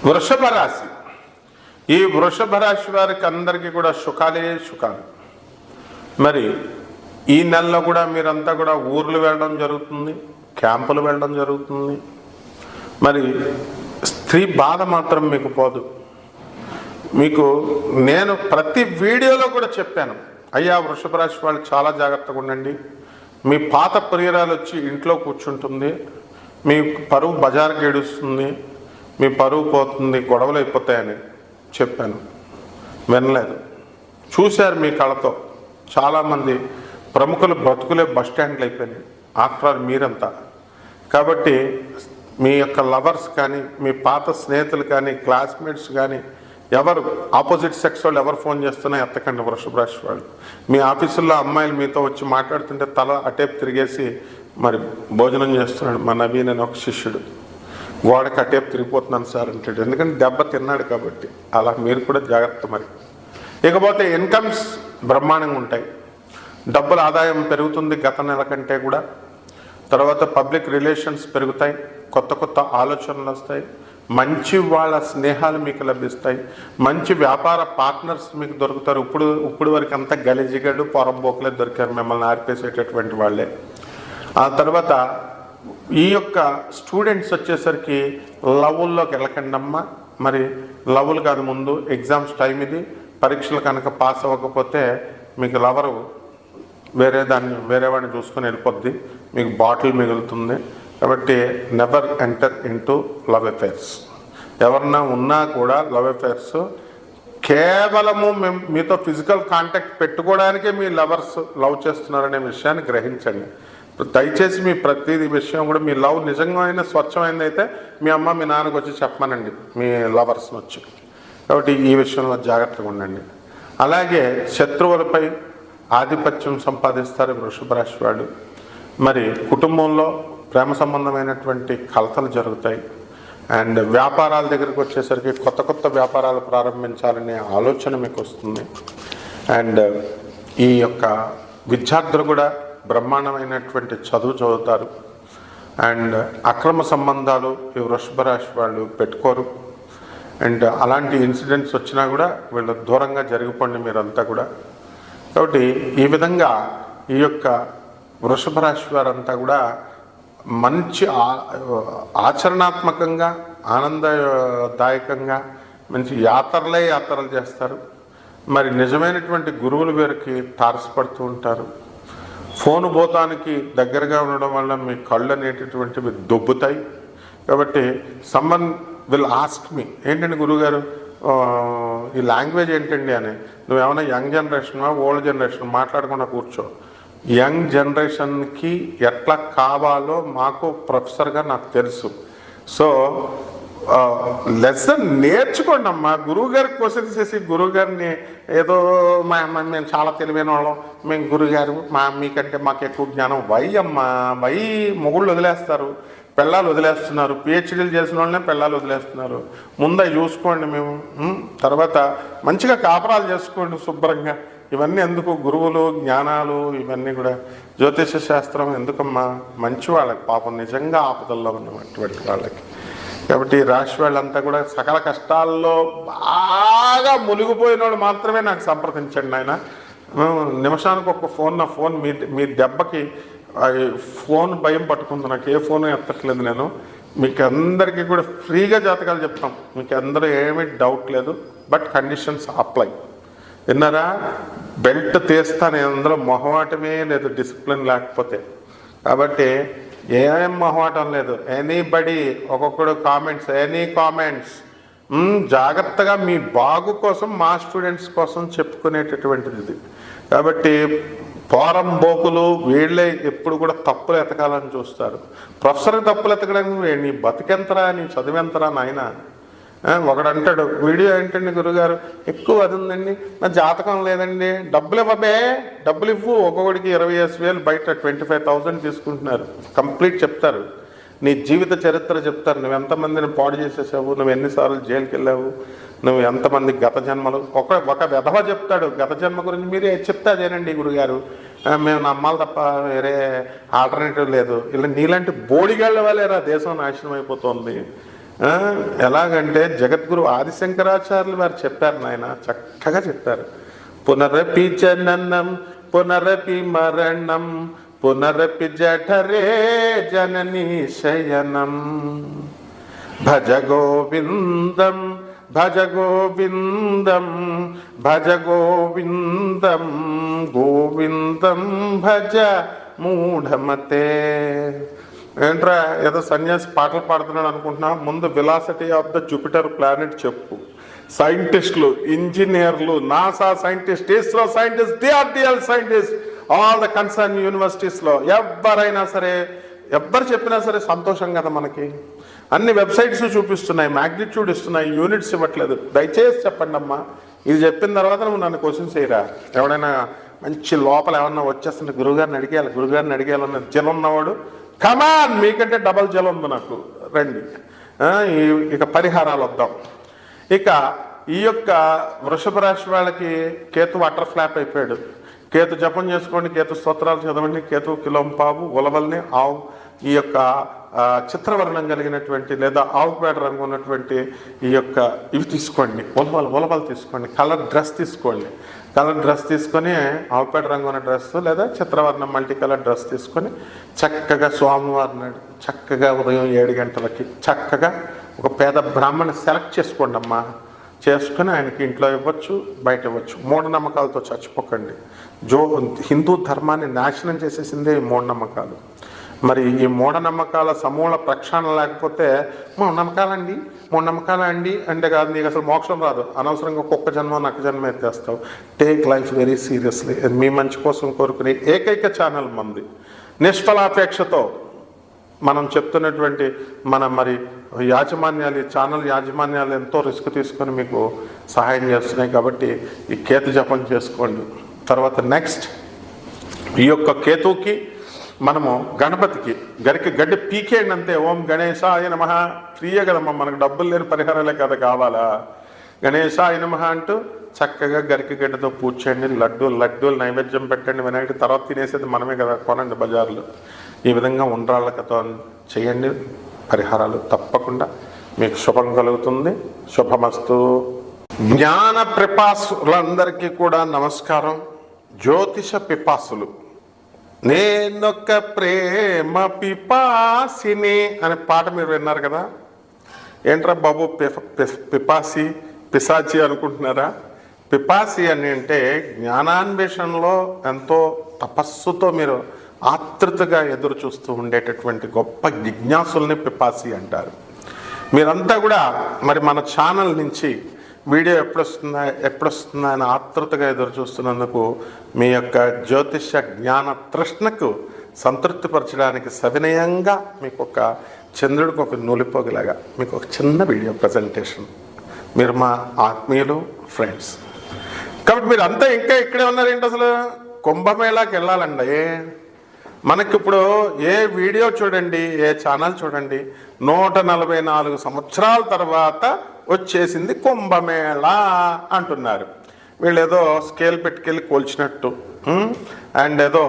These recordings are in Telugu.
వృషభ రాశి. ఈ వృషభ రాశి వారికి అందరికీ కూడా సుఖాలే సుఖాలు. మరి ఈ నెలలో కూడా మీరంతా కూడా ఊర్లు వెళ్ళడం జరుగుతుంది, క్యాంపులు వెళ్ళడం జరుగుతుంది. మరి స్త్రీ బాధ మాత్రం మీకు పోదు. మీకు నేను ప్రతి వీడియోలో కూడా చెప్పాను, అయ్యా వృషభ రాశి వాళ్ళు చాలా జాగ్రత్తగా ఉండండి, మీ పాత ప్రియురాలు వచ్చి ఇంట్లో కూర్చుంటుంది, మీ పరువు బజార్కి ఏడుస్తుంది, మీ పరువు పోతుంది, గొడవలు అయిపోతాయని చెప్పాను. వినలేదు. చూశారు మీ కళ్ళతో. చాలామంది ప్రముఖులు బ్రతుకులే బస్టాండ్లు అయిపోయినాయి. ఆఫ్టర్ మీరంతా. కాబట్టి మీ యొక్క లవర్స్ కానీ, మీ పాత స్నేహితులు కానీ, క్లాస్మేట్స్ కానీ, ఎవరు ఆపోజిట్ సెక్స్ వాళ్ళు ఎవరు ఫోన్ చేస్తున్నా ఎత్తకండి వృషభ రాశి వాళ్ళు. మీ ఆఫీసుల్లో అమ్మాయిలు మీతో వచ్చి మాట్లాడుతుంటే తల అటేపు తిరిగేసి మరి భోజనం చేస్తున్నాడు మా నవీన్ అని ఒక శిష్యుడు. గోడకి అటేపు తిరిగిపోతున్నాను సార్ అంటాడు, ఎందుకంటే దెబ్బ తిన్నాడు కాబట్టి. అలా మీరు కూడా జాగ్రత్త. మరి ఇకపోతే ఇన్కమ్స్ బ్రహ్మాండంగా ఉంటాయి, డబ్బుల ఆదాయం పెరుగుతుంది గత నెల కంటే కూడా. తర్వాత పబ్లిక్ రిలేషన్స్ పెరుగుతాయి, కొత్త కొత్త ఆలోచనలు వస్తాయి, మంచి వాళ్ళ స్నేహాలు మీకు లభిస్తాయి, మంచి వ్యాపార పార్ట్నర్స్ మీకు దొరుకుతారు. ఇప్పుడు వరకు అంతా గలిజిగడు పొరంబోకులే దొరికారు, మిమ్మల్ని ఆర్పేసేటటువంటి వాళ్ళే. ఆ తర్వాత ఈ యొక్క స్టూడెంట్స్ వచ్చేసరికి లవ్ల్లోకి వెళ్ళకండి అమ్మా. మరి లవ్లు కాదు, ముందు ఎగ్జామ్స్ టైం ఇది. పరీక్షలు కనుక పాస్ అవ్వకపోతే మీకు లవరు వేరే వాడిని చూసుకొని వెళ్ళిపోద్ది, మీకు బాటిల్ మిగులుతుంది. కాబట్టి never enter into love affairs. ఎవరన్నా ఉన్నా కూడా లవ్ అఫైర్స్ కేవలము మీతో ఫిజికల్ కాంటాక్ట్ పెట్టుకోవడానికే మీ లవర్స్ లవ్ చేస్తున్నారనే విషయాన్ని గ్రహించండి. దయచేసి మీ ప్రతి విషయం కూడా మీ లవ్ నిజంగా అయినా స్వచ్ఛమైంది అయితే మీ అమ్మ మీ నాన్నకు వచ్చి చెప్పమనండి మీ లవర్స్ని వచ్చి. కాబట్టి ఈ విషయంలో జాగ్రత్తగా ఉండండి. అలాగే శత్రువులపై ఆధిపత్యం సంపాదిస్తారు వృషభ రాశి వాళ్ళు. మరి కుటుంబంలో ప్రేమ సంబంధమైనటువంటి కలతలు జరుగుతాయి. అండ్ వ్యాపారాల దగ్గరికి వచ్చేసరికి కొత్త కొత్త వ్యాపారాలు ప్రారంభించాలనే ఆలోచన మీకు వస్తుంది. అండ్ ఈ యొక్క విద్యార్థులు కూడా బ్రహ్మాండమైనటువంటి చదువు చదువుతారు. అండ్ అక్రమ సంబంధాలు ఈ వృషభ రాశి వాళ్ళు పెట్టుకోరు. అండ్ అలాంటి ఇన్సిడెంట్స్ వచ్చినా కూడా వీళ్ళు దూరంగా జరిగిపోండి మీరంతా కూడా. కాబట్టి ఈ విధంగా ఈ యొక్క వృషభ రాశి వారంతా కూడా మంచి ఆచరణాత్మకంగా, ఆనందదాయకంగా మంచి యాత్రలు చేస్తారు. మరి నిజమైనటువంటి గురువులు వీరికి తారసపడుతూ ఉంటారు. ఫోను భూతానికి దగ్గరగా ఉండడం వల్ల మీ కళ్ళు అనేటటువంటివి దొబ్బుతాయి. కాబట్టి సమ్మన్ విల్ ఆస్క్ మీ, ఏంటండి గురువుగారు ఈ లాంగ్వేజ్ ఏంటండి అని. నువ్వేమైనా యంగ్ జనరేషనా ఓల్డ్ జనరేషన్ మాట్లాడకుండా కూర్చో. యంగ్ జనరేషన్కి ఎట్లా కావాలో మాకు ప్రొఫెసర్గా నాకు తెలుసు. సో లెసన్ నేర్చుకోండి అమ్మా. గురువుగారికి క్వశ్చన్స్ చేసి గురువుగారిని ఏదో మేము చాలా తెలివైన వాళ్ళం, మేము గురువుగారు మీకంటే మాకు ఎక్కువ జ్ఞానం అమ్మా మొగుళ్ళు వదిలేస్తారు, పెళ్ళాలు వదిలేస్తున్నారు. పిహెచ్డీలు చేసిన వాళ్ళనే పెళ్ళాలు వదిలేస్తున్నారు. ముందు చూసుకోండి. మేము తర్వాత మంచిగా కాపురాలు చేసుకోండి శుభ్రంగా. ఇవన్నీ ఎందుకు? గురువులు జ్ఞానాలు ఇవన్నీ కూడా జ్యోతిష శాస్త్రం ఎందుకమ్మా? మంచి వాళ్ళకి, పాపం నిజంగా ఆపదల్లో ఉన్నటువంటి వాళ్ళకి. కాబట్టి రాశి వాళ్ళంతా కూడా సకల కష్టాల్లో బాగా మునిగిపోయిన వాళ్ళు మాత్రమే నాకు సంప్రదించండి ఆయన. నిమిషానికి ఒక ఫోన్, నా ఫోన్ మీ దెబ్బకి ఫోన్ భయం పట్టుకుంది. నాకు ఏ ఫోన్ ఎత్తట్లేదు నేను. మీకు అందరికీ కూడా ఫ్రీగా జాతకాలు చెప్తాం, మీకు అందరూ ఏమీ డౌట్ లేదు. But conditions apply. విన్నారా? బెల్ట్ తీస్తాను, అందులో మొహమాటమే లేదు డిసిప్లిన్ లేకపోతే. కాబట్టి ఏం మొహమాటం లేదు. ఎనీబడి ఒక్కొక్కడు ఎనీ కామెంట్స్ జాగ్రత్తగా మీ బాగు కోసం, మా స్టూడెంట్స్ కోసం చెప్పుకునేటటువంటిది ఇది. కాబట్టి పోరంబోకులు వీళ్ళే ఎప్పుడు కూడా తప్పులు ఎతకాలని చూస్తారు. ప్రొఫెసర్కి తప్పులు ఎతకడానికి నీ బతికెంతరా, నీ చదివెంతరా నాయన. ఒకడంటాడు వీడియో ఏంటండి గురుగారు ఎక్కువ అది ఉందండి, నా జాతకం లేదండి, డబ్బులు ఇవ్వబే, డబ్బులు ఇవ్వు. ఒక్కొక్కడికి 20,000 బయట 25,000 తీసుకుంటున్నారు. కంప్లీట్ చెప్తారు, నీ జీవిత చరిత్ర చెప్తారు. నువ్వు ఎంతమందిని పాడు చేసేసావు, నువ్వు ఎన్నిసార్లు జైలుకి వెళ్ళావు, నువ్వు ఎంతమంది గత జన్మలు. ఒక విధవ చెప్తాడు గత జన్మ గురించి. మీరే చెప్తే అదేనండి గురుగారు, మేము నమ్మాలి తప్ప వేరే ఆల్టర్నేటివ్ లేదు. ఇలా నీలాంటి బోడిగాళ్ళ వల్లేరా దేశం నాశనం అయిపోతుంది. ఎలాగంటే జగద్గురు ఆదిశంకరాచార్యులు వారు చెప్పారు నాయన, చక్కగా చెప్పారు. పునరపి జననం పునరపి మరణం పునరపి జఠరే జననీ శయనం భజ గోవిందం భజ గోవిందం భజ గోవిందం గోవిందం భజ మూఢమతే. ఏంట్రా ఏదో సన్యాసి పాటలు పాడుతున్నాడు అనుకుంటున్నా? ముందు velocity of the Jupiter planet చెప్పు. సైంటిస్టులు, ఇంజనీర్లు, NASA scientist, ISRO scientist, DRDL scientist, all the concern యూనివర్సిటీస్లో ఎవరైనా సరే, ఎవ్వరు చెప్పినా సరే సంతోషం కదా మనకి. అన్ని వెబ్సైట్స్ చూపిస్తున్నాయి, మ్యాగ్నిట్యూడ్ ఇస్తున్నాయి, యూనిట్స్ ఇవ్వట్లేదు. దయచేసి చెప్పండి అమ్మా. ఇది చెప్పిన తర్వాత నువ్వు నన్ను క్వశ్చన్స్ చేయరా. ఎవడైనా మంచి లోపల ఏమన్నా వచ్చేస్తుంటే గురుగారిని అడిగేయాలన్న జలం ఉన్నవాడు, కమాన్ మీకంటే డబల్ జలం ఉంది నాకు, రండి. ఇక పరిహారాలు వద్దాం. ఇక ఈ యొక్క వృషభ రాశి వాళ్ళకి కేతు వాటర్ ఫ్లాప్ అయిపోయాడు. కేతు జపం చేసుకోండి, కేతు స్తోత్రాలు చదవండి, కేతు కిలోంపావు ఉలవల్ని ఆవు, ఈ యొక్క చిత్రవర్ణం కలిగినటువంటి లేదా ఆవుపేట రంగు ఉన్నటువంటి ఈ యొక్క ఇవి తీసుకోండి, ఉలవలు తీసుకోండి, కలర్ డ్రెస్ తీసుకోండి. కలర్ డ్రెస్ తీసుకొని ఆవుపేట రంగు ఉన్న డ్రెస్ లేదా చిత్రవర్ణం మల్టీ కలర్ డ్రెస్ తీసుకొని చక్కగా స్వామివారి నాడు చక్కగా ఉదయం 7 గంటలకి చక్కగా ఒక పేద బ్రాహ్మణ్ సెలెక్ట్ చేసుకోండి అమ్మా. చేసుకుని ఆయనకి ఇంట్లో ఇవ్వచ్చు, బయట ఇవ్వచ్చు. మూఢనమ్మకాలతో చచ్చిపోకండి. హిందూ ధర్మాన్ని నాశనం చేసేసిందే ఈ మూఢనమ్మకాలు. మరి ఈ మూఢనమ్మకాల సమూల ప్రక్షాళన లేకపోతే మూఢనమ్మకాలండి అంటే కాదు, నీకు అసలు మోక్షం రాదు. అనవసరంగా ఒక్కొక్క జన్మ నక్క జన్మ ఎత్తేస్తావు. Take life very seriously. మీ మంచి కోసం కోరుకునే ఏకైక ఛానల్ మంది. నిష్ఫలాపేక్షతో మనం చెప్తున్నటువంటి మరి యాజమాన్యాలు, ఈ ఛానల్ యాజమాన్యాలు ఎంతో రిస్క్ తీసుకొని మీకు సహాయం చేస్తున్నాయి. కాబట్టి ఈ కేతు జపం చేసుకోండి. తర్వాత నెక్స్ట్ ఈ యొక్క కేతువుకి మనము గణపతికి గడ్డి పీకేయండి అంతే. ఓం గణేశాయ నమః. ఫ్రీయే కదమ్మా, మనకు డబ్బులు లేని పరిహారాలే కదా కావాలా. గణేశాయ నమః అంటూ చక్కగా గడ్డతో పూజ చేయండి. లడ్డూలు నైవేద్యం పెట్టండి. వినాయకుడి తర్వాత తినేసేది మనమే కదా, కొనండి బజార్లో. ఈ విధంగా ఉండ్రాళ్ళకతో చేయండి. పరిహారాలు తప్పకుండా మీకు శుభం కలుగుతుంది. శుభమస్తు. జ్ఞాన పిపాసులందరికీ కూడా నమస్కారం. జ్యోతిష పిపాసులు, నేనొక్క ప్రేమ పిపాసిని అనే పాట మీరు విన్నారు కదా. ఏంట్రా బాబు పిశాచి అనుకుంటున్నారా? పిపాసి అని అంటే జ్ఞానాన్వేషణలో ఎంతో తపస్సుతో మీరు ఆతృతగా ఎదురు చూస్తూ ఉండేటటువంటి గొప్ప జిజ్ఞాసుల్ని పిపాసి అంటారు. మీరంతా కూడా మరి మన ఛానల్ నుంచి వీడియో ఎప్పుడొస్తుందా అని ఆతృతగా ఎదురు చూస్తున్నందుకు మీ యొక్క జ్యోతిష జ్ఞాన తృష్ణకు సంతృప్తిపరచడానికి సవినయంగా మీకు ఒక చంద్రుడికి ఒక నూలిపోగలాగా మీకు ఒక చిన్న వీడియో ప్రజెంటేషన్. మీరు మా ఆత్మీయులు, ఫ్రెండ్స్. కాబట్టి మీరు అంతా ఇంకా ఇక్కడే ఉన్నారేంటి? అసలు కుంభమేళాకి వెళ్ళాలండి. మనకిప్పుడు ఏ వీడియో చూడండి, ఏ ఛానల్ చూడండి, 144 సంవత్సరాల తర్వాత వచ్చేసింది కుంభమేళా అంటున్నారు. వీళ్ళు ఏదో స్కేల్ పెట్టుకెళ్ళి కోల్చినట్టు అండ్ ఏదో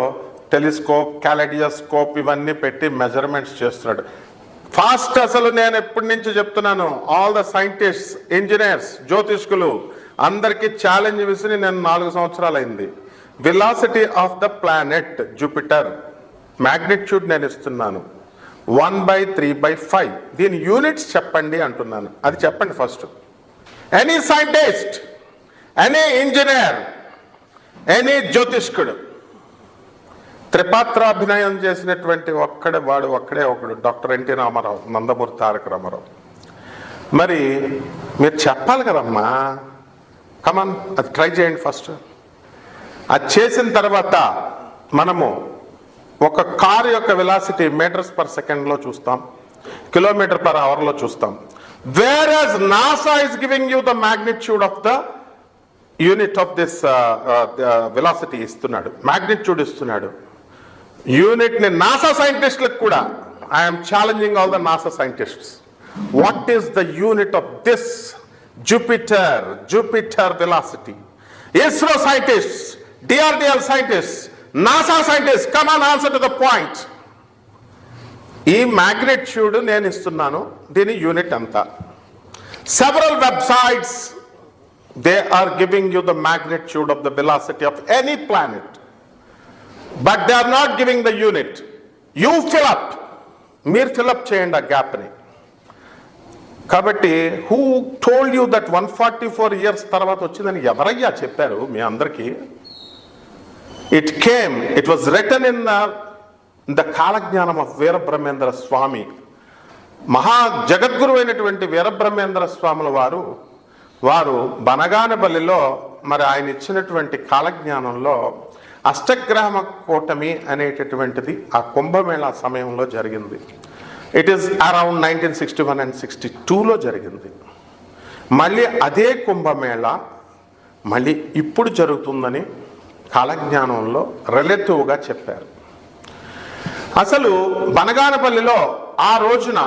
టెలిస్కోప్, క్యాలెడియోస్కోప్ ఇవన్నీ పెట్టి మెజర్మెంట్స్ చేస్తున్నాడు. ఫాస్ట్ అసలు నేను ఎప్పటి నుంచి చెప్తున్నాను, ఆల్ ద సైంటిస్ట్స్, ఇంజనీర్స్, జ్యోతిష్కులు అందరికీ ఛాలెంజ్ విసిరి నేను 4 సంవత్సరాలు అయింది. Velocity of the planet Jupiter magnitude నేను ఇస్తున్నాను 1/3/5. దీని యూనిట్స్ చెప్పండి అంటున్నాను. అది చెప్పండి first. Any scientist, any engineer, any జ్యోతిష్కుడు త్రిపాత్రాభినయం చేసినటువంటి ఒక్కడే ఒకడు డాక్టర్ ఎన్టీ రామారావు, నందమూరి తారక రామారావు. మరి మీరు చెప్పాలి కదమ్మా. కమాన్, అది ట్రై చేయండి ఫస్ట్. అది చేసిన తర్వాత మనము ఒక కారు యొక్క వెలాసిటీ మీటర్స్/సెకండ్లో చూస్తాం, km/h చూస్తాం. Whereas NASA is giving you the magnitude of the unit of this velocity ఇస్తున్నాడు, మ్యాగ్నిట్యూడ్ ఇస్తున్నాడు. యూనిట్ని నాసా సైంటిస్టులకు కూడా I'm challenging all the NASA scientists. What is the unit of this Jupiter velocity? ISRO scientists, DRDL scientists, NASA scientists, come on, answer to the point. ఈ మ్యాగ్నిట్యూడ్ నేను ఇస్తున్నాను, దీని యూనిట్ ఎంత. Several websites they are giving you the magnitude of the velocity of any planet, but they are not giving the unit. You fill up, మీరు ఫిలప్ చేయండి ఆ గ్యాప్ని. కాబట్టి who told you that 144 years తర్వాత వచ్చిందని ఎవరయ్యా చెప్పారు మీ అందరికీ? It was written in the Kalagnanam of Veerabrahmendra Swami. మహా జగద్గురు అయినటువంటి వీరబ్రహ్మేంద్ర స్వాముల వారు బనగానపల్లిలో మరి ఆయన ఇచ్చినటువంటి కాలజ్ఞానంలో అష్టగ్రామ కూటమి అనేటటువంటిది ఆ కుంభమేళా సమయంలో జరిగింది. ఇట్ ఈస్ అరౌండ్ 1961 and 62లో జరిగింది. మళ్ళీ అదే కుంభమేళా మళ్ళీ ఇప్పుడు జరుగుతుందని కాలజ్ఞానంలో రిలేటివ్గా చెప్పారు. అసలు బనగానపల్లిలో ఆ రోజున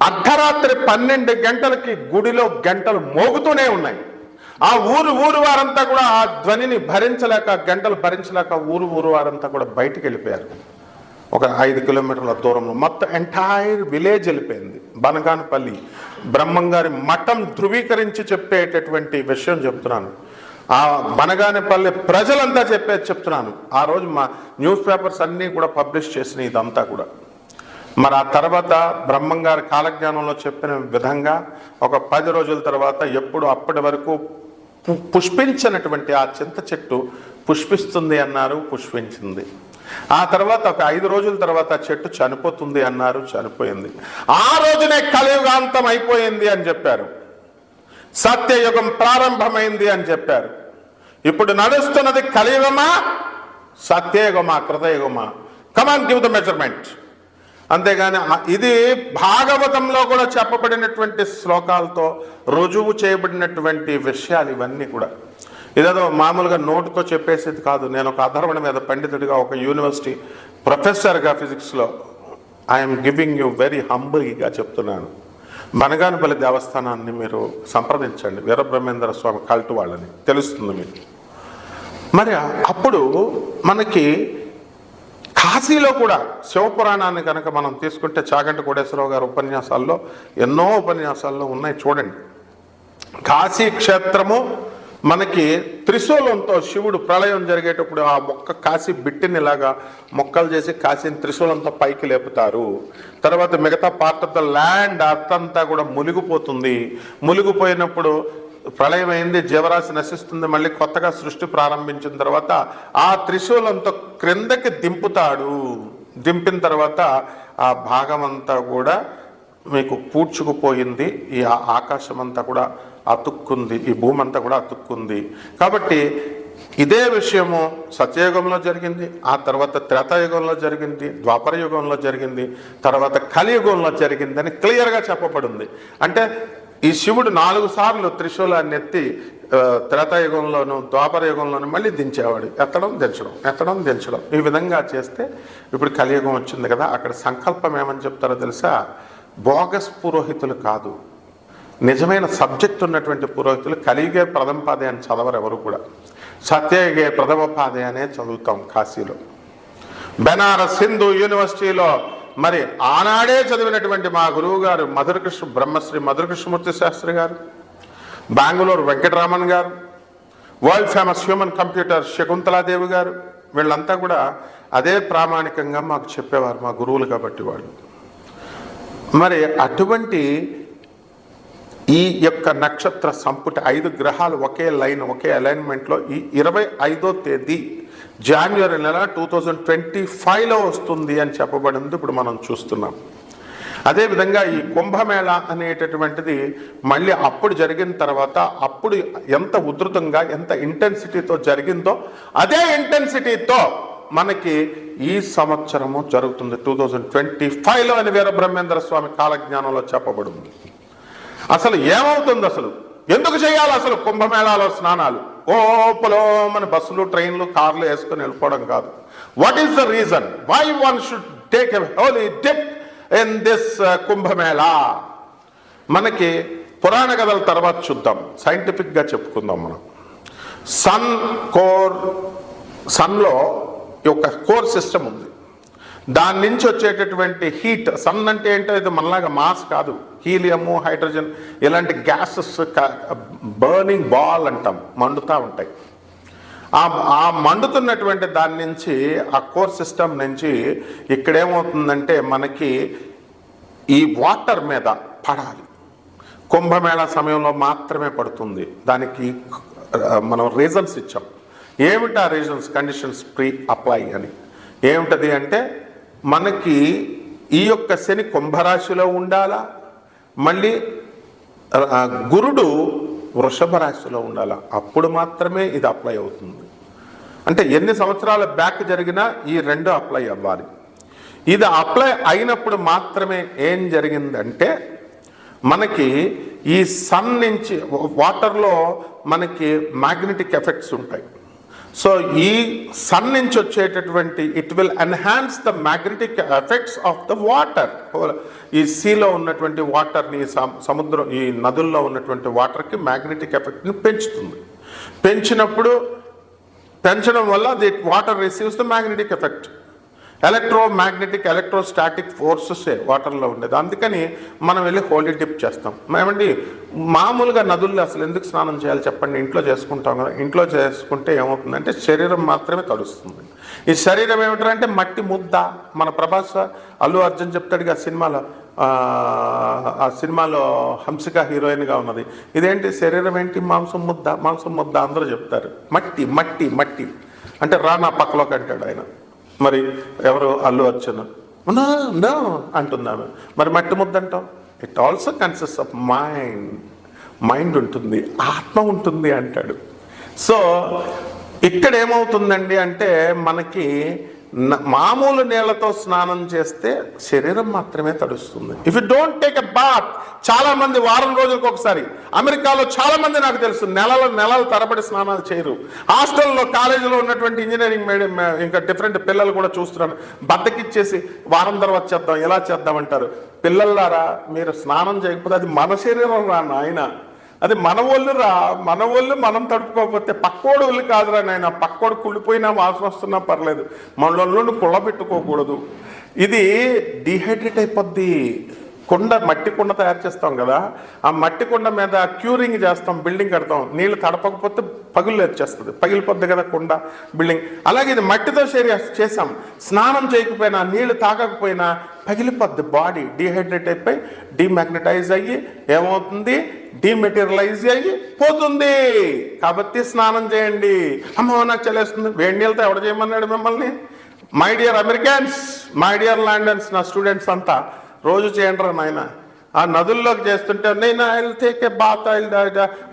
అర్ధరాత్రి 12 గంటలకి గుడిలో గంటలు మోగుతూనే ఉన్నాయి. ఆ ఊరు వారంతా కూడా ఆ ధ్వనిని భరించలేక, గంటలు భరించలేక ఊరు వారంతా కూడా బయటికి వెళ్ళిపోయారు. ఒక 5 కిలోమీటర్ల దూరంలో మొత్తం ఎంటైర్ విలేజ్ వెళ్ళిపోయింది. బనగానపల్లి బ్రహ్మంగారి మఠం ధృవీకరించి చెప్పేటటువంటి విషయం చెప్తున్నాను. ఆ బనగానపల్లి ప్రజలంతా చెప్తున్నాను. ఆ రోజు మా న్యూస్ పేపర్స్ అన్నీ కూడా పబ్లిష్ చేసినాయి ఇదంతా కూడా. మరి ఆ తర్వాత బ్రహ్మంగారి కాలజ్ఞానంలో చెప్పిన విధంగా ఒక 10 రోజుల తర్వాత ఎప్పుడు అప్పటి వరకు పుష్పించినటువంటి ఆ చింత చెట్టు పుష్పిస్తుంది అన్నారు, పుష్పించింది. ఆ తర్వాత ఒక 5 రోజుల తర్వాత చెట్టు చనిపోతుంది అన్నారు, చనిపోయింది. ఆ రోజునే కలియుగాంతం అయిపోయింది అని చెప్పారు. సత్యయుగం ప్రారంభమైంది అని చెప్పారు. ఇప్పుడు నడుస్తున్నది కలియుగమా, సత్యయుగమా, కృతయుగమా? కమాన్, గివ్ ద మెజర్మెంట్. అంతేగాని ఇది భాగవతంలో కూడా చెప్పబడినటువంటి శ్లోకాలతో రుజువు చేయబడినటువంటి విషయాలు ఇవన్నీ కూడా. ఇదేదో మామూలుగా నోటుతో చెప్పేసేది కాదు. నేను ఒక అధర్వణ మీద పండితుడిగా, ఒక యూనివర్సిటీ ప్రొఫెసర్గా ఫిజిక్స్లో ఐఎమ్ గివింగ్ యూ వెరీ హంబుల్గా చెప్తున్నాను. బనగానపల్లి దేవస్థానాన్ని మీరు సంప్రదించండి, వీరబ్రహ్మేంద్ర స్వామి కల్టు వాళ్ళని, తెలుస్తుంది మీకు. మరి అప్పుడు మనకి కాశీలో కూడా శివపురాణాన్ని కనుక మనం తీసుకుంటే చాగంటి కోటేశ్వరరావు గారి ఉపన్యాసాల్లో ఎన్నో ఉపన్యాసాల్లో ఉన్నాయి, చూడండి. కాశీ క్షేత్రము మనకి త్రిశూలంతో శివుడు ప్రళయం జరిగేటప్పుడు ఆ కాశీ బిట్టిని ఇలాగా మొక్కలు చేసి కాశీని త్రిశూలంతో పైకి లేపుతారు. తర్వాత మిగతా పార్ట్ ఆఫ్ ద ల్యాండ్ అంతా కూడా మునిగిపోతుంది. మునిగిపోయినప్పుడు ప్రళయం అయింది, జీవరాశి నశిస్తుంది. మళ్ళీ కొత్తగా సృష్టి ప్రారంభించిన తర్వాత ఆ త్రిశూలంతో క్రిందకి దింపుతాడు. దింపిన తర్వాత ఆ భాగం అంతా కూడా మీకు పూడ్చుకుపోయింది. ఈ ఆకాశం అంతా కూడా అతుక్కుంది, ఈ భూమి అంతా కూడా అతుక్కుంది. కాబట్టి ఇదే విషయము సత్యయుగంలో జరిగింది, ఆ తర్వాత త్రేతాయుగంలో జరిగింది, ద్వాపర యుగంలో జరిగింది, తర్వాత కలియుగంలో జరిగింది అని క్లియర్గా చెప్పబడింది. అంటే ఈ శివుడు 4 సార్లు త్రిశూలాన్ని ఎత్తి త్రేతాయుగంలోను ద్వాపర యుగంలోను మళ్ళీ దించేవాడు. ఎత్తడం దించడం, ఎత్తడం దించడం, ఈ విధంగా చేస్తే ఇప్పుడు కలియుగం వచ్చింది కదా. అక్కడ సంకల్పం ఏమని చెప్తారో తెలుసా? బోగస్ పురోహితులు కాదు, నిజమైన సబ్జెక్ట్ ఉన్నటువంటి పురోహితులు. కలియుగే ప్రథమ పాదే అని చదవరు ఎవరు కూడా, సత్యయుగే ప్రథమ పాదే అనే చదువుతాం కాశీలో. బెనారస్ హిందూ యూనివర్సిటీలో మరి ఆనాడే చదివినటువంటి మా గురువు గారు బ్రహ్మశ్రీ మధురకృష్ణమూర్తి శాస్త్రి గారు, బెంగళూరు వెంకటరామన్ గారు, world famous human computer Shakuntala Devi గారు, వీళ్ళంతా కూడా అదే ప్రామాణికంగా మాకు చెప్పేవారు, మా గురువులు కాబట్టి వాళ్ళు. మరి అటువంటి ఈ యొక్క నక్షత్ర సంపుటి 5 గ్రహాలు ఒకే లైన్, ఒకే అలైన్మెంట్లో ఈ 25వ తేదీ జనవరి నెల 2025లో వస్తుంది అని చెప్పబడింది. ఇప్పుడు మనం చూస్తున్నాం. అదేవిధంగా ఈ కుంభమేళా అనేటటువంటిది మళ్ళీ అప్పుడు జరిగిన తర్వాత అప్పుడు ఎంత ఉధృతంగా, ఎంత ఇంటెన్సిటీతో జరిగిందో అదే ఇంటెన్సిటీతో మనకి ఈ సంవత్సరము జరుగుతుంది 2025లో అని వీరబ్రహ్మేంద్ర స్వామి కాలజ్ఞానంలో చెప్పబడింది. అసలు ఏమవుతుంది, అసలు ఎందుకు చేయాలి అసలు కుంభమేళాలో స్నానాలు? ఓపలో మన బస్సులు, ట్రైన్లు, కార్లు వేసుకొని వెళ్ళిపోవడం కాదు. What is the reason why one should take a holy dip in this Kumbh Mela? మనకి పురాణ కథల తర్వాత చూద్దాం, సైంటిఫిక్గా చెప్పుకుందాం మనం. సన్లో ఒక కోర్ సిస్టమ్ ఉంది. దాని నుంచి వచ్చేటటువంటి హీట్, సన్ అంటే ఏంటో ఇది మనలాగా మాస్ కాదు, హీలియము, హైడ్రోజన్ ఇలాంటి గ్యాసెస్ బర్నింగ్ బాల్ అంటాం, మండుతూ ఉంటాయి. ఆ మండుతున్నటువంటి దాని నుంచి, ఆ కోర్ సిస్టమ్ నుంచి ఇక్కడేమవుతుందంటే మనకి ఈ వాటర్ మీద పడాలి. కుంభమేళా సమయంలో మాత్రమే పడుతుంది. దానికి మనం రీజన్స్ ఇచ్చాం. ఏమిటి ఆ రీజన్స్? కండిషన్స్ ప్రీ అప్లై అని. ఏమిటది అంటే మనకి ఈ యొక్క శని కుంభరాశిలో ఉండాలా, మళ్ళీ గురుడు వృషభ రాశిలో ఉండాలా, అప్పుడు మాత్రమే ఇది అప్లై అవుతుంది. అంటే ఎన్ని సంవత్సరాల బ్యాక్ జరిగినా ఈ రెండు అప్లై అవ్వాలి. ఇది అప్లై అయినప్పుడు మాత్రమే ఏం జరిగిందంటే మనకి ఈ సన్ నుంచి, వాటర్లో మనకి మ్యాగ్నెటిక్ ఎఫెక్ట్స్ ఉంటాయి. సో ఈ సన్ నుంచి వచ్చేటటువంటి it will enhance the magnetic effects of the water. ఈ సీలో ఉన్నటువంటి వాటర్ని, సముద్రం, ఈ నదుల్లో ఉన్నటువంటి వాటర్కి మ్యాగ్నెటిక్ ఎఫెక్ట్ని పెంచుతుంది. పెంచడం వల్ల the water receives the magnetic effect. Electromagnetic, electrostatic ఫోర్సెసే వాటర్లో ఉండేది. అందుకని మనం వెళ్ళి హోలీ డిప్ చేస్తాం. ఏమండి, మామూలుగా నదుల్లో అసలు ఎందుకు స్నానం చేయాలి చెప్పండి? ఇంట్లో చేసుకుంటాం కదా. ఇంట్లో చేసుకుంటే ఏమవుతుందంటే శరీరం మాత్రమే తడుస్తుంది. ఈ శరీరం ఏమిటంటే మట్టి ముద్ద. మన ప్రభాస్, అల్లు అర్జున్ చెప్తాడుగా ఆ సినిమాలో హంసిక హీరోయిన్గా ఉన్నది, ఇదేంటి శరీరం ఏంటి? మాంసం ముద్ద, మాంసం ముద్ద అందరూ చెప్తారు. మట్టి మట్టి మట్టి అంటే రా నా పక్కలోకి అంటాడు ఆయన. మరి ఎవరు? అల్లు అర్జున్. నో అంటున్నాము. మరి మట్టి ముద్ద అంటాం. It also consist of mind ఉంటుంది, ఆత్మ ఉంటుంది అంటాడు. సో ఇక్కడ ఏమవుతుందండి అంటే మనకి మామూలు నీళ్లతో స్నానం చేస్తే శరీరం మాత్రమే తడుస్తుంది. If you don't take a bath, చాలా మంది వారం రోజులకు ఒకసారి, అమెరికాలో చాలా మంది నాకు తెలుసు నెలలు తరబడి స్నానాలు చేయరు. హాస్టల్లో, కాలేజీలో ఉన్నటువంటి ఇంజనీరింగ్ మీడియం ఇంకా డిఫరెంట్ పిల్లలు కూడా చూస్తున్నాను, బద్దకిచ్చేసి వారం తర్వాత చేద్దాం, ఎలా చేద్దాం అంటారు. పిల్లలారా, మీరు స్నానం చేయకపోతే అది మన శరీరం రా నాయన, అది మన ఒళ్ళు రా, మన ఒళ్ళు మనం తడుపుకోకపోతే పక్కోడు ఒళ్ళు కాదురా నాయన. పక్కోడు కుళ్ళిపోయినా, వాసన వస్తున్నా పర్లేదు, మన ఒళ్ళు కుళ్ళబెట్టుకోకూడదు. ఇది డీహైడ్రేట్ అయిపోద్ది. మట్టి కుండ తయారు చేస్తాం కదా, ఆ మట్టి కుండ మీద క్యూరింగ్ చేస్తాం, బిల్డింగ్ కడతాం. నీళ్ళు తడపకపోతే పగులు వచ్చేస్తుంది, పగిలిపోద్ది కదా కుండ, బిల్డింగ్. అలాగే ఇది మట్టితో చేసాం. స్నానం చేయకపోయినా, నీళ్లు తాగకపోయినా పగిలిపోద్ది. బాడీ డీహైడ్రేట్ అయిపోయి డీమాగ్నటైజ్ అయ్యి ఏమవుతుంది? డీమెటీరియలైజ్ అయ్యి పోతుంది. కాబట్టి స్నానం చేయండి. అమ్మో నాకు చలేస్తుంది, వేడి నీళ్ళతో ఎవడ చేయమన్నాడు మిమ్మల్ని? My dear Americans, my dear London's, నా స్టూడెంట్స్ అంతా రోజు చేయండి రా నాయన. ఆ నదుల్లోకి చేస్తుంటే నేను టేక్ ఏ బాత్,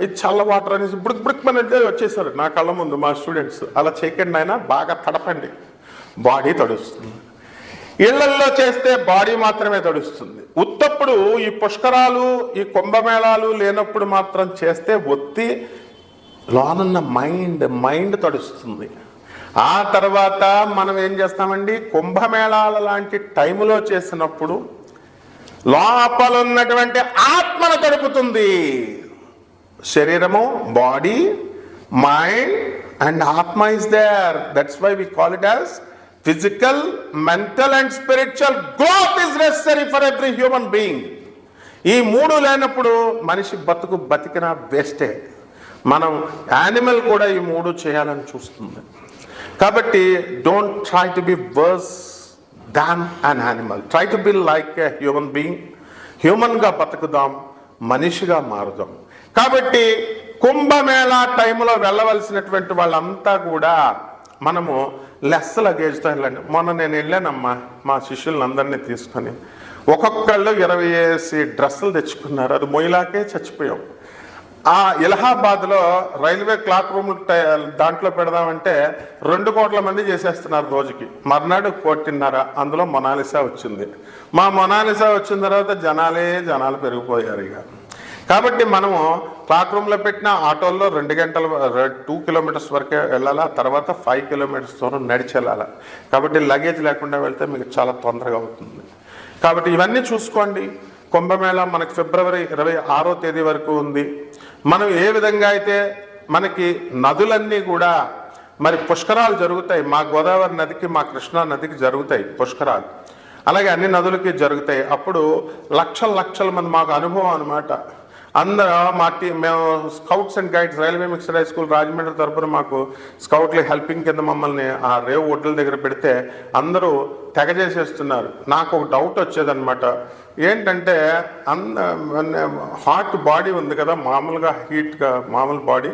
ఇది చల్ల వాటర్ అనేసి బుడుక్ మన వచ్చేసారు నా కళ్ళ ముందు మా స్టూడెంట్స్. అలా చేయకండి నాయన, బాగా తడపండి, బాడీ తడుస్తుంది. ఇళ్లల్లో చేస్తే బాడీ మాత్రమే తడుస్తుంది. ఉత్తప్పుడు ఈ పుష్కరాలు, ఈ కుంభమేళాలు లేనప్పుడు మాత్రం చేస్తే ఒత్తి లోనున్న మైండ్ తడుస్తుంది. ఆ తర్వాత మనం ఏం చేస్తామండి, కుంభమేళాల లాంటి టైములో చేసినప్పుడు లోపల ఉన్నటువంటి ఆత్మను తడుపుతుంది. శరీరము, బాడీ, మైండ్ అండ్ ఆత్మ is there. That's why we call it as physical, mental and spiritual growth is necessary for every human being. ఈ మూడు లేనప్పుడు మనిషి బతికిన వేస్టే. మనం యానిమల్ కూడా ఈ మూడు చేయాలని చూస్తుంది. కాబట్టి don't try to be worse than an animal, try to be like a human being. హ్యూమన్గా బతుకుదాం, మనిషిగా మారుదాం. కాబట్టి కుంభమేళా టైంలో వెళ్ళవలసినటువంటి వాళ్ళంతా కూడా మనము లెస్ లగేజ్తో వెళ్ళండి. మొన్న నేను వెళ్ళానమ్మా, మా శిష్యులందరినీ తీసుకొని, ఒక్కొక్కళ్ళు 20 డ్రెస్సులు తెచ్చుకున్నారు. అది మొయిలాకే చచ్చిపోయాం. ఆ ఇలహాబాద్లో రైల్వే క్లాక్ రూమ్ దాంట్లో పెడదామంటే 2 కోట్ల మంది చేసేస్తున్నారు రోజుకి. మర్నాడు 1.5 కోటి, అందులో మొనాలిసా వచ్చింది. మా మొనాలిసా వచ్చిన తర్వాత జనాలు పెరిగిపోయారు ఇక. కాబట్టి మనము క్లాక్ రూమ్లో పెట్టిన ఆటోల్లో 2 గంటలు 2 కిలోమీటర్స్ వరకే వెళ్ళాలా, తర్వాత 5 కిలోమీటర్స్ దూరం నడిచి వెళ్ళాలి. కాబట్టి లగేజ్ లేకుండా వెళ్తే మీకు చాలా తొందరగా అవుతుంది. కాబట్టి ఇవన్నీ చూసుకోండి. కుంభమేళా మనకి ఫిబ్రవరి 26వ తేదీ వరకు ఉంది. మనం ఏ విధంగా అయితే మనకి నదులన్నీ కూడా మరి పుష్కరాలు జరుగుతాయి, మా గోదావరి నదికి మా కృష్ణా నదికి జరుగుతాయి పుష్కరాలు, అలాగే అన్ని నదులకి జరుగుతాయి. అప్పుడు లక్షల మంది, మాకు అనుభవం అనమాట. అందరూ మేము scouts and guides railway mixed high school Rajahmundry తరపున మాకు స్కౌట్లు హెల్పింగ్ కింద మమ్మల్ని ఆ రేవు ఒడ్ల దగ్గర పెడితే అందరూ తెగ చేసేస్తున్నారు. నాకు ఒక డౌట్ వచ్చేదన్నమాట, ఏంటంటే హాట్ బాడీ ఉంది కదా, మామూలుగా హీట్గా మామూలు బాడీ,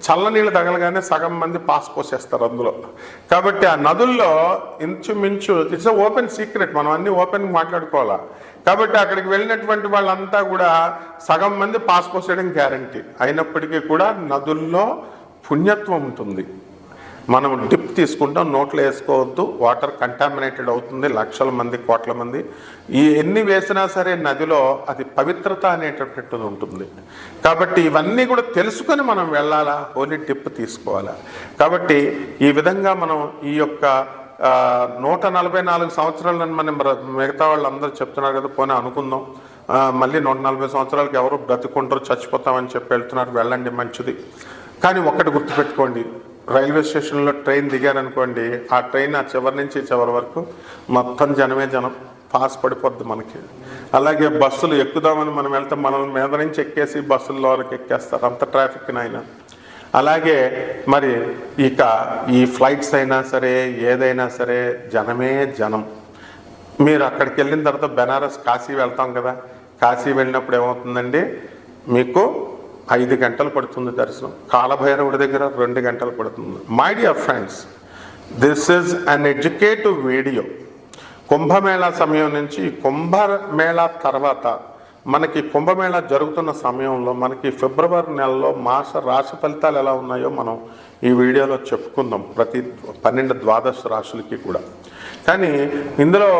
చల్లనీళ్ళు తగలగానే సగం మంది పాస్ పోసేస్తారు అందులో. కాబట్టి ఆ నదుల్లో ఇంచుమించు ఇట్స్ ఓపెన్ సీక్రెట్, మనం అన్నీ ఓపెన్ మాట్లాడుకోవాలా. కాబట్టి అక్కడికి వెళ్ళినటువంటి వాళ్ళంతా కూడా సగం మంది పాస్ పోసేయడం గ్యారంటీ. అయినప్పటికీ కూడా నదుల్లో పుణ్యత్వం ఉంటుంది. మనం డిప్ తీసుకుంటాం, నోట్లో వేసుకోవద్దు, వాటర్ కంటామినేటెడ్ అవుతుంది, లక్షల మంది కోట్ల మంది ఎన్ని వేసినా సరే నదిలో అది పవిత్రత అనేటటువంటిది ఉంటుంది. కాబట్టి ఇవన్నీ కూడా తెలుసుకొని మనం వెళ్ళాలా, హోలీ డిప్ తీసుకోవాలా. కాబట్టి ఈ విధంగా మనం ఈ యొక్క 144 సంవత్సరాలని మనం మిగతా వాళ్ళు అందరూ చెప్తున్నారు కదా, పోనీ అనుకుందాం మళ్ళీ 140 సంవత్సరాలకి ఎవరు బ్రతుకుంటారు, చచ్చిపోతామని చెప్పి వెళ్తున్నారు, వెళ్ళండి మంచిది. కానీ ఒక్కటి గుర్తుపెట్టుకోండి, రైల్వే స్టేషన్లో ట్రైన్ దిగారనుకోండి, ఆ ట్రైన్ ఆ చివరి నుంచి చివరి వరకు మొత్తం జనమే జనం, పాస్ పడిపోద్ది మనకి. అలాగే బస్సులు ఎక్కుదామని మనం వెళ్తే మనల్ని మీద నుంచి ఎక్కేసి బస్సుల్లో వరకు ఎక్కేస్తారు, అంత ట్రాఫిక్ అయినా. అలాగే మరి ఇక ఈ ఫ్లైట్స్ అయినా సరే ఏదైనా సరే జనమే జనం. మీరు అక్కడికి వెళ్ళిన తర్వాత బెనారస్ కాశీ వెళ్తాం కదా, కాశీ వెళ్ళినప్పుడు ఏమవుతుందండి, మీకు 5 గంటలు పడుతుంది దర్శనం, కాలభైరవుడి దగ్గర 2 గంటలు పడుతుంది. My dear friends, this is an educative video. Kumbh Mela సమయం నుంచి కుంభమేళా తర్వాత మనకి కుంభమేళా జరుగుతున్న సమయంలో మనకి ఫిబ్రవరి నెలలో మాస రాశి ఫలితాలు ఎలా ఉన్నాయో మనం ఈ వీడియోలో చెప్పుకుందాం, ప్రతి 12 ద్వాదశ రాశులకి కూడా. కానీ ఇందులో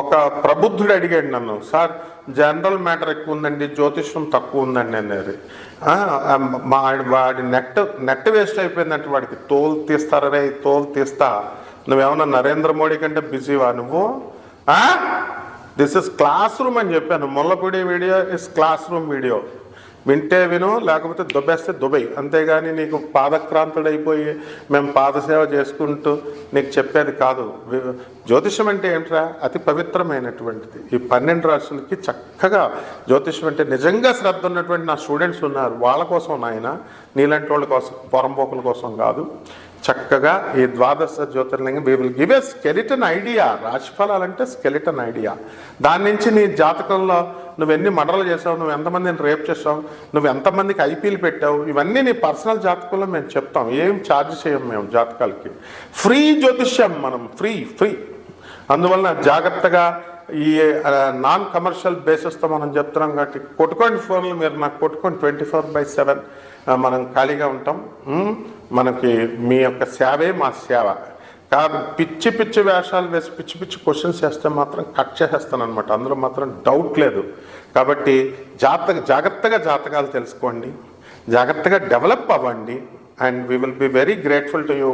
ఒక ప్రబుద్ధుడు అడిగాడు నన్ను, సార్ జనరల్ మ్యాటర్ ఎక్కువ ఉందండి, జ్యోతిష్యం తక్కువ ఉందండి అనేది. వాడి నెట్ వేస్ట్ అయిపోయిందంటే వాడికి తోలు తీస్తారే, తోలు తీస్తా, నువ్వేమన్నా నరేంద్ర మోడీ కంటే బిజీవా నువ్వు? దిస్ ఇస్ క్లాస్ రూమ్ అని చెప్పాను. Mullapudi video is class room video. వింటే విను, లేకపోతే దుబ్బేస్తే దుబై. అంతేగాని నీకు పాదక్రాంతుడైపోయి మేము పాదసేవ చేసుకుంటూ నీకు చెప్పేది కాదు. జ్యోతిషం అంటే ఏంట్రా, అతి పవిత్రమైనటువంటిది. ఈ 12 రాశులకి చక్కగా జ్యోతిషం అంటే నిజంగా శ్రద్ధ ఉన్నటువంటి నా స్టూడెంట్స్ ఉన్నారు, వాళ్ళ కోసం నాయన, నీలాంటి వాళ్ళ కోసం, పొరంపోకుల కోసం కాదు. చక్కగా ఈ ద్వాదశ జ్యోతిర్లింగం we will give a skeleton idea. రాశిఫలాలంటే స్కెలిటన్ ఐడియా. దాని నుంచి నీ జాతకంలో నువ్వు ఎన్ని మర్డర్లు చేసావు, నువ్వు ఎంతమందిని రేప్ చేసావు, నువ్వు ఎంతమందికి ఐపీలు పెట్టావు, ఇవన్నీ నీ పర్సనల్ జాతకంలో మేము చెప్తాం. ఏం ఛార్జ్ చేయం మేము జాతకాలకి. ఫ్రీ జ్యోతిష్యం మనం, ఫ్రీ. అందువలన జాగ్రత్తగా ఈ నాన్ కమర్షియల్ బేసిస్తో మనం చెప్తున్నాం. కాబట్టి కొట్టుకోండి ఫోన్లు, మీరు నాకు కొట్టుకోండి, 24/7 మనం ఖాళీగా ఉంటాం. మనకి మీ యొక్క సేవే మా సేవ. కాబట్టి పిచ్చి వేషాలు వేసి పిచ్చి క్వశ్చన్స్ వేస్తే మాత్రం కట్ చేసేస్తాను అనమాట, అందులో మాత్రం డౌట్ లేదు. కాబట్టి జాగ్రత్తగా జాతకాలు తెలుసుకోండి, జాగ్రత్తగా డెవలప్ అవ్వండి. And we will be very grateful to you.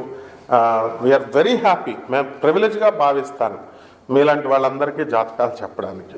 We are very happy. మేము ప్రివిలేజ్గా భావిస్తాను మీలాంటి వాళ్ళందరికీ జాతకాలు చెప్పడానికి.